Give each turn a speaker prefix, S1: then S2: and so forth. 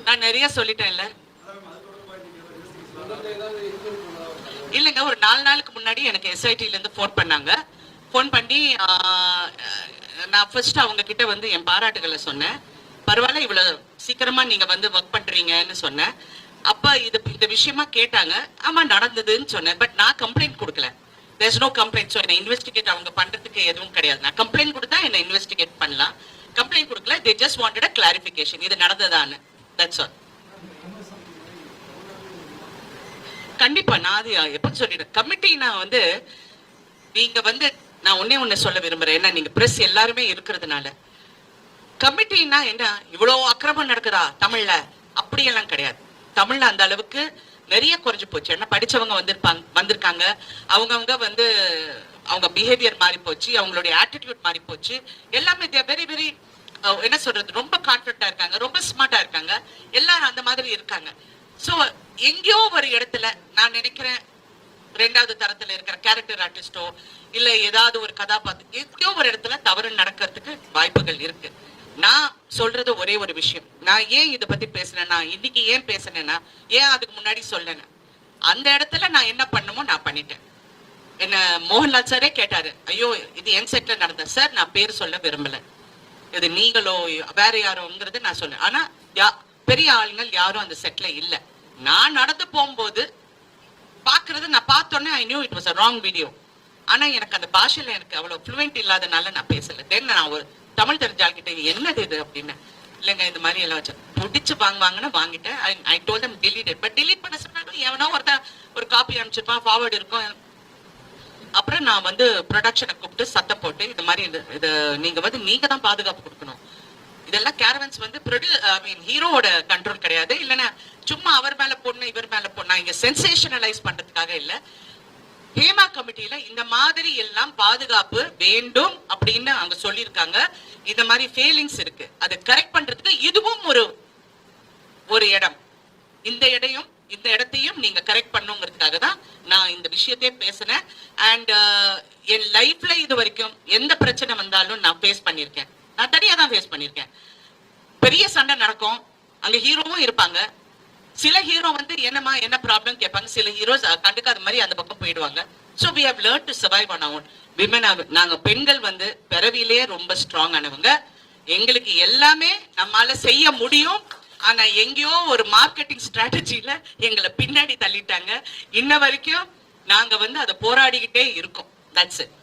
S1: நான் நிறைய சொல்லிட்டேன்ல. இல்லைங்க, ஒரு 4 நாளுக்கு முன்னாடி எனக்கு எஸ்ஐடில இருந்து ஃபோன் பண்ணாங்க. ஃபோன் பண்ணி நான் ஃபர்ஸ்ட் அவங்க கிட்ட வந்து என் பாராட்டுகளை சொன்னேன். பரவாயில்ல, இவ்வளவு சீக்கிரமா நீங்க வந்து ஒர்க் பண்றீங்கன்னு சொன்னேன். அப்ப இந்த விஷயமா கேட்டாங்க. ஆமா நடந்ததுன்னு சொன்னேன். பட் நான் கம்ப்ளைண்ட் கொடுக்கல. There's no complaint. ஸோ என்னை இன்வெஸ்டிகேட் அவங்க பண்றதுக்கு எதுவும் கிடையாது. நான் கம்ப்ளைண்ட் கொடுத்தா என்னை இன்வெஸ்டிகேட் பண்ணலாம். கம்ப்ளைண்ட் கொடுக்கல. They just wanted a clarification, இது நடந்ததான்னு. That's all. கண்டிப்பா நான் அது எப்ப சொல்லிடுறேன். கமிட்டினா வந்து நீங்க வந்து நான் ஒண்ணே சொல்ல விரும்புறேன். ஏன்னா நீங்க பிரஸ் எல்லாருமே இருக்கிறதுனால, கமிட்டினா என்ன இவ்வளவு அக்கிரமம் நடக்குதா தமிழ்ல? அப்படியெல்லாம் கிடையாது. தமிழ்ல அந்த அளவுக்கு நிறைய குறைஞ்சு போச்சு. ஏன்னா படிச்சவங்க வந்திருக்காங்க. அவங்கவுங்க வந்து அவங்க பிஹேவியர் மாறி போச்சு, அவங்களுடைய ஆட்டிடியூட் மாறி போச்சு. எல்லாமே வெரி வெரி என்ன சொல்றது, ரொம்ப கான்ஃபிடண்டா இருக்காங்க, ரொம்ப ஸ்மார்ட்டா இருக்காங்க. எல்லாரும் அந்த மாதிரி இருக்காங்க. சோ எங்கேயோ ஒரு இடத்துல நான் நினைக்கிறேன், 2வது தரத்துல இருக்கிற கேரக்டர் ஆர்டிஸ்டோ இல்ல ஏதாவது ஒரு கதாபாத்திரம் எங்கேயோ ஒரு இடத்துல தவறு நடக்கிறதுக்கு வாய்ப்புகள் இருக்கு. நான் சொல்றது ஒரே ஒரு விஷயம். நான் ஏன் இதை பத்தி பேசுனேன்னா, இன்னைக்கு ஏன் பேசுனேன்னா, ஏன் அதுக்கு முன்னாடி சொல்லன, அந்த இடத்துல நான் என்ன பண்ணுமோ நான் பண்ணிட்டேன். என்ன மோகன்லால் சாரே கேட்டாரு, ஐயோ இது என் செட்ல நடந்த சார், நான் பேர் சொல்ல விரும்பல, இது நீங்களோ வேற யாரோங்கிறது நான் சொன்னேன். ஆனா பெரிய ஆளுங்கள் யாரும் அந்த செட்ல இல்ல. நான் நடந்து போகும்போது பாக்குறது, நான் பார்த்தோன்னே I knew it was a wrong video. ஆனா எனக்கு அந்த பாஷையில எனக்கு அவ்வளவு ஃப்ளூவெண்ட் இல்லாதனால நான் பேசல. தென் நான் ஒரு தமிழ் தெரிஞ்ச ஆள்கிட்ட என்னது இது அப்படின்னு, இல்லைங்க இந்த மாதிரி எல்லாம் வச்சு பிடிச்சு வாங்குவாங்கன்னு வாங்கிட்டேன். I told them delete it. But delete பண்ண சொன்னாலும் எவனோ ஒருத்தன் ஒரு காப்பி அனுப்பிச்சிருப்பான், ஃபார்வர்ட் இருக்கும். அப்புறம் நான் வந்து ப்ரொடக்ஷனை கூப்பிட்டு சத்தம் போட்டு, இது மாதிரி இது நீங்க வந்து நீங்க தான் பாதுகாப்பு கொடுக்கணும். இதெல்லாம் கேரவன்ஸ் வந்து ஹீரோவோட கண்ட்ரோல் கிடையாது. இல்லைன்னா சும்மா அவர் மேல போடணும் இவர் மேல போடணும், இங்க சென்சேஷனலைஸ் பண்றதுக்காக இல்ல. ஹேமா கமிட்டியில இந்த மாதிரி எல்லாம் பாதுகாப்பு வேண்டும் அப்படின்னு அவங்க சொல்லியிருக்காங்க. இந்த மாதிரி ஃபெயிலிங்ஸ் இருக்கு, அதை கரெக்ட் பண்றதுக்கு இதுவும் ஒரு இடம். இந்த இடத்தையும் நீங்க கரெக்ட் பண்ணுங்கிறதுக்காக தான் நான் இந்த விஷயத்தையே பேசினேன். அண்ட் என் லைஃப்ல இது வரைக்கும் எந்த பிரச்சனை வந்தாலும் நான் ஃபேஸ் பண்ணியிருக்கேன். நான் தனியா தான் ஃபேஸ் பண்ணியிருக்கேன். பெரிய சண்டை நடக்கும், அங்க ஹீரோவும் இருப்பாங்க. சில ஹீரோ வந்து என்னமா என்ன ப்ராப்ளம் கேட்பாங்க, சில ஹீரோஸ் கண்டுக்காத மாதிரி அந்த பக்கம் போயிடுவாங்க. So we have learn to survive on our women. நாங்க பெண்கள் வந்து பிறவிலே ரொம்ப ஸ்ட்ராங் ஆனவங்க. எங்களுக்கு எல்லாமே நம்மால செய்ய முடியும். ஆனா எங்கேயோ ஒரு மார்க்கெட்டிங் ஸ்ட்ராட்டஜில எங்களை பின்னாடி தள்ளிட்டாங்க. இன்ன வரைக்கும் நாங்க வந்து அதை போராடிக்கிட்டே இருக்கோம். That's it.